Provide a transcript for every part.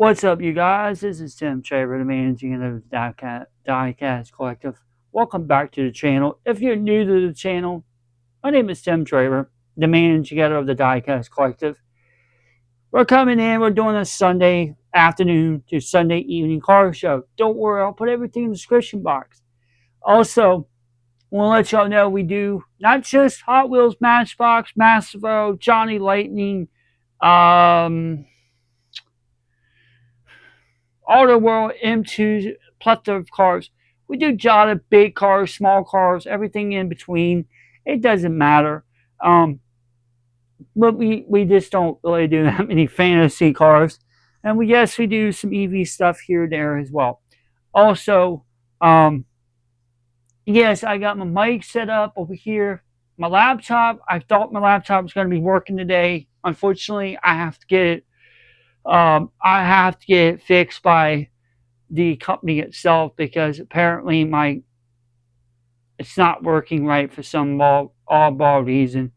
What's up, you guys? This is Tim Traver, the managing editor of the Diecast Collective. Welcome back to the channel. If you're new to the channel, my name is Tim Traver, the managing editor of the Diecast Collective. We're coming in, we're doing a Sunday afternoon to Sunday evening car show. Don't worry, I'll put everything in the description box. Also, I want to let y'all know we do not just Hot Wheels, Matchbox, Massivo, Johnny Lightning, Auto World, M2, plethora of cars. We do Jada, big cars, small cars, everything in between. It doesn't matter. But we just don't really do that many fantasy cars. And we do some EV stuff here and there as well. Also, yes, I got my mic set up over here. My laptop, I thought my laptop was going to be working today. Unfortunately, I have to get it fixed by the company itself because apparently it's not working right for some oddball reason.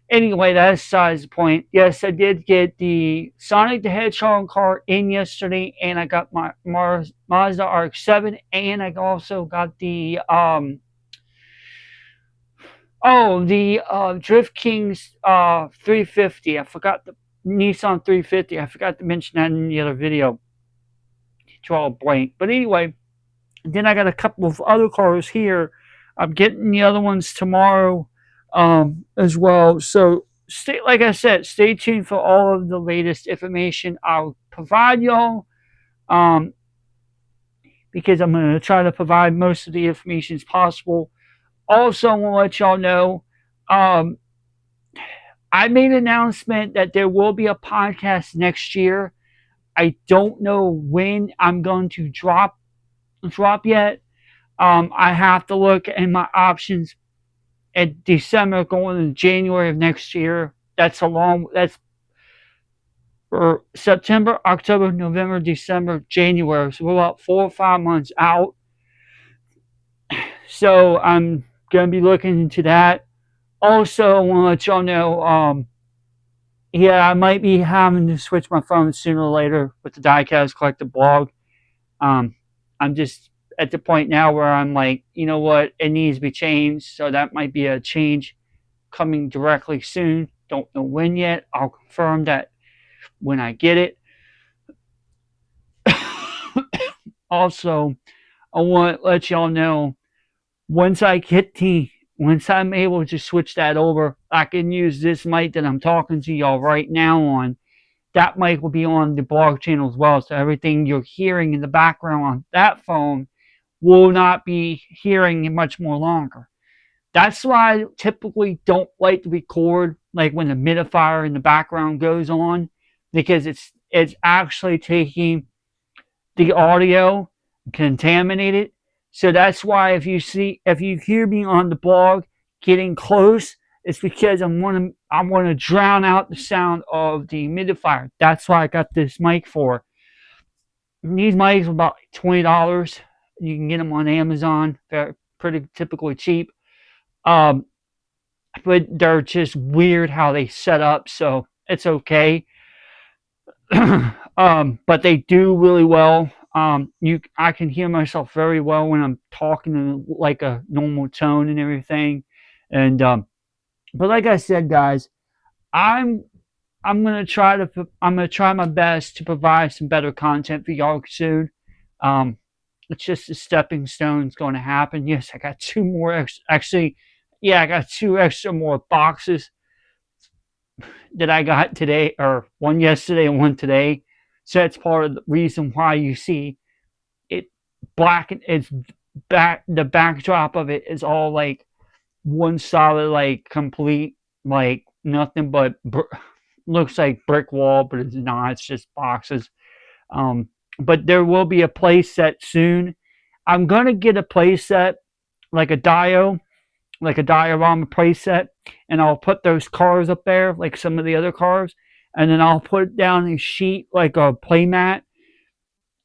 Anyway, that's besides the point. Yes, I did get the Sonic the Hedgehog car in yesterday, and I got my Mazda RX-7, and I also got the Drift Kings 350. I forgot the Nissan 350. I forgot to mention that in the other video. Draw a blank. But anyway, then I got a couple of other cars here. I'm getting the other ones tomorrow as well. So like I said, stay tuned for all of the latest information I'll provide y'all. Because I'm going to try to provide most of the information as possible. Also, I want to let y'all know, I made an announcement that there will be a podcast next year. I don't know when I'm going to drop yet. I have to look at my options at December going into January of next year. That's for September, October, November, December, January. So we're about 4 or 5 months out. So I'm going to be looking into that. Also, I want to let y'all know, I might be having to switch my phone sooner or later with the Diecast Collective blog. I'm just at the point now where I'm like, you know what, it needs to be changed. So that might be a change coming directly soon. Don't know when yet. I'll confirm that when I get it. Also, I want to let y'all know, once I'm able to switch that over, I can use this mic that I'm talking to y'all right now on. That mic will be on the blog channel as well. So everything you're hearing in the background on that phone will not be hearing much more longer. That's why I typically don't like to record like when the humidifier in the background goes on, because it's actually taking the audio, contaminate it. So that's why if you hear me on the blog getting close, it's because I want to drown out the sound of the humidifier. That's why I got this mic for. These mics are about $20. You can get them on Amazon. They're pretty typically cheap. But they're just weird how they set up, so it's okay. But they do really well. I can hear myself very well when I'm talking in like a normal tone and everything. And but like I said, guys, I'm gonna try my best to provide some better content for y'all soon. It's just a stepping stone. It's going to happen. Yes, I got 2 more I got 2 extra more boxes that I got today, or one yesterday and one today. So that's part of the reason why you see it black. It's the backdrop of it is all like one solid, like complete, like nothing but looks like brick wall, but it's not. It's just boxes. But there will be a play set soon. I'm gonna get a play set, like a diorama play set, and I'll put those cars up there, like some of the other cars, and then I'll put down a sheet, like a play mat,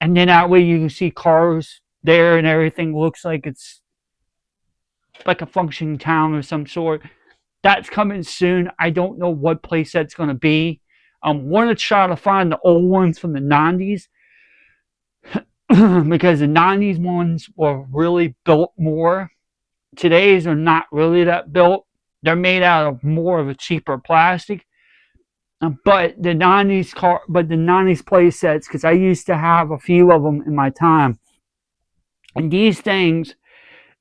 and then that way you can see cars there and everything looks like it's like a functioning town of some sort. That's coming soon. I don't know what playset's going to be. I want to try to find the old ones from the 90s because the 90s ones were really built more. Today's are not really that built. They're made out of more of a cheaper plastic. But the 90s play sets, because I used to have a few of them in my time, and these things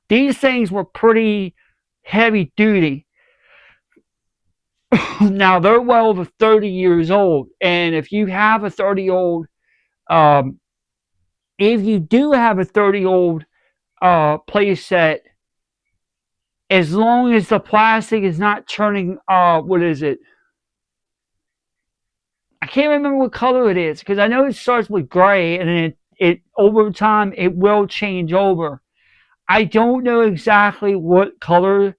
were pretty heavy duty. Now they're well over 30 years old, and if you have a 30-old, um, if you do have a 30-old play set, as long as the plastic is not turning, what is it? I can't remember what color it is because I know it starts with gray, and then it over time it will change over. I don't know exactly what color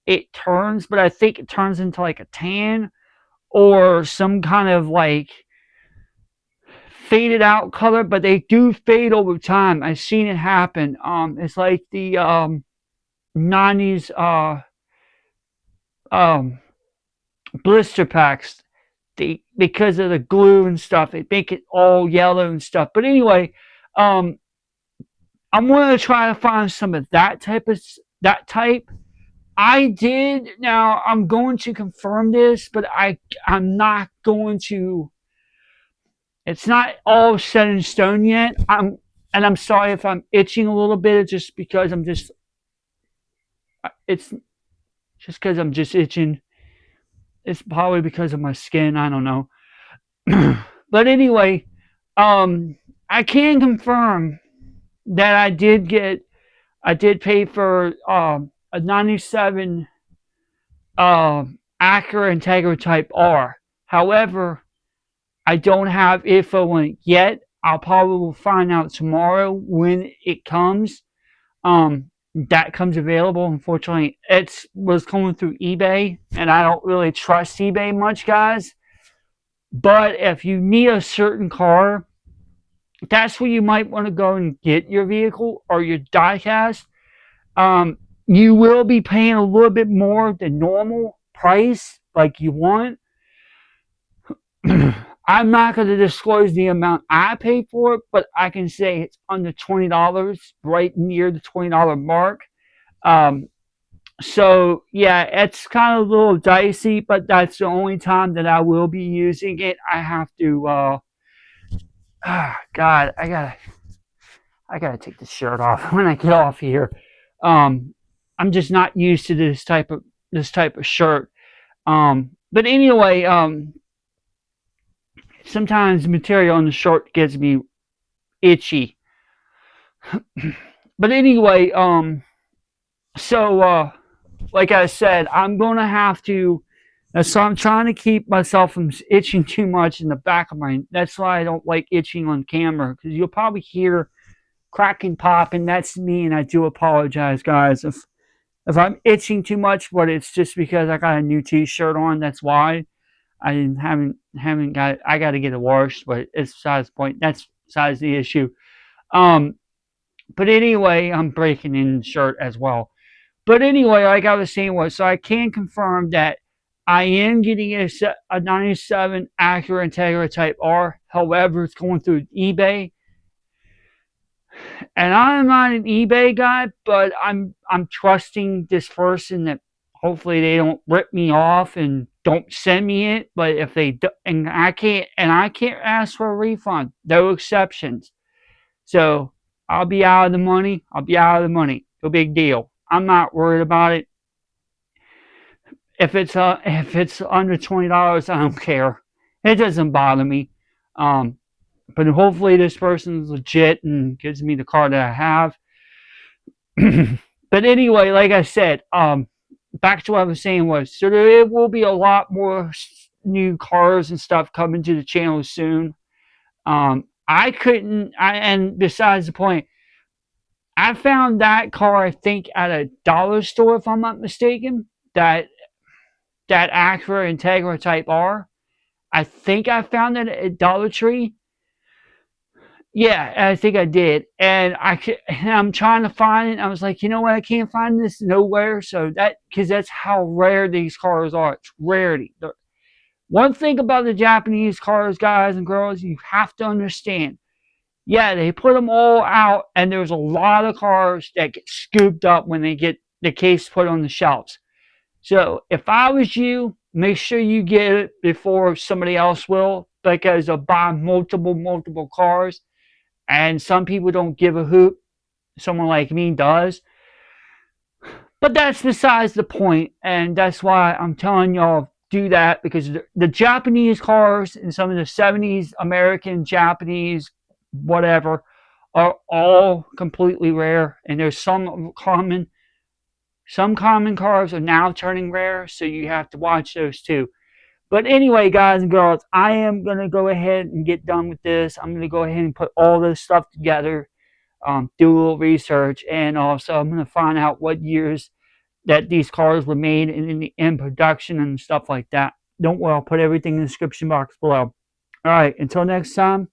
it turns, but I think it turns into like a tan or some kind of like faded out color, but they do fade over time. I've seen it happen. It's like the 90s um, blister packs. Because of the glue and stuff, it make it all yellow and stuff. But anyway, um, I'm going to try to find some of that type. I did. Now I'm going to confirm this, but I'm not going to. It's not all set in stone yet. I'm sorry if I'm itching a little bit, just because it's just because I'm just itching. It's probably because of my skin. I don't know. But anyway, I can confirm that I did pay for a 97 Acura Integra Type R. However, I don't have info on it yet. I'll probably find out tomorrow when it comes. That comes available. Unfortunately, it was coming through eBay, and I don't really trust eBay much, guys. But if you need a certain car, that's where you might want to go and get your vehicle or your diecast. You will be paying a little bit more than normal price, like you want. I'm not going to disclose the amount I paid for it, but I can say it's under $20, right near the $20 mark. Um, so yeah, it's kind of a little dicey, but that's the only time that I will be using it. I have to. God, I gotta take the shirt off when I get off here. Um, I'm just not used to this type of shirt. But anyway, sometimes the material on the shirt gets me itchy. But anyway, so like I said, I'm gonna have to. So I'm trying to keep myself from itching too much in the back of my. That's why I don't like itching on camera, because you'll probably hear cracking pop, and that's me. And I do apologize, guys, if I'm itching too much, but it's just because I got a new T-shirt on. That's why I haven't got it. I got to get it washed, but it's besides the point. That's besides the issue. Um, but anyway, I'm breaking in the shirt as well. But anyway, like I was saying, so I can confirm that I am getting a 97 Acura Integra Type R. However, it's going through eBay, and I'm not an eBay guy, but I'm trusting this person that hopefully they don't rip me off and don't send me it. But if they do, and I can't ask for a refund, no exceptions. So I'll be out of the money. I'll be out of the money. No big deal. I'm not worried about it. If it's under $20, I don't care. It doesn't bother me. Um, but hopefully this person is legit and gives me the car that I have. But anyway, like I said, back to what I was saying so there will be a lot more new cars and stuff coming to the channel soon. And besides the point, I found that car, I think, at a dollar store, if I'm not mistaken. That Acura Integra Type R. I think I found it at Dollar Tree. Yeah, I think I did. And I'm trying to find it. I was like, you know what? I can't find this nowhere. So because that's how rare these cars are. It's rarity. One thing about the Japanese cars, guys and girls, you have to understand. Yeah, they put them all out, and there's a lot of cars that get scooped up when they get the case put on the shelves. So if I was you, make sure you get it before somebody else will, because they'll buy multiple cars, and some people don't give a hoot. Someone like me does. But that's besides the point, and that's why I'm telling y'all do that, because the Japanese cars and some of the 70s American, Japanese, whatever, are all completely rare, and there's some common cars are now turning rare, so you have to watch those too. But anyway, guys and girls, I am going to go ahead and get done with this. I'm going to go ahead and put all this stuff together, do a little research, and also I'm going to find out what years that these cars were made in production and stuff like that. Don't worry, I'll put everything in the description box below. All right, until next time,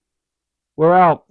we're out.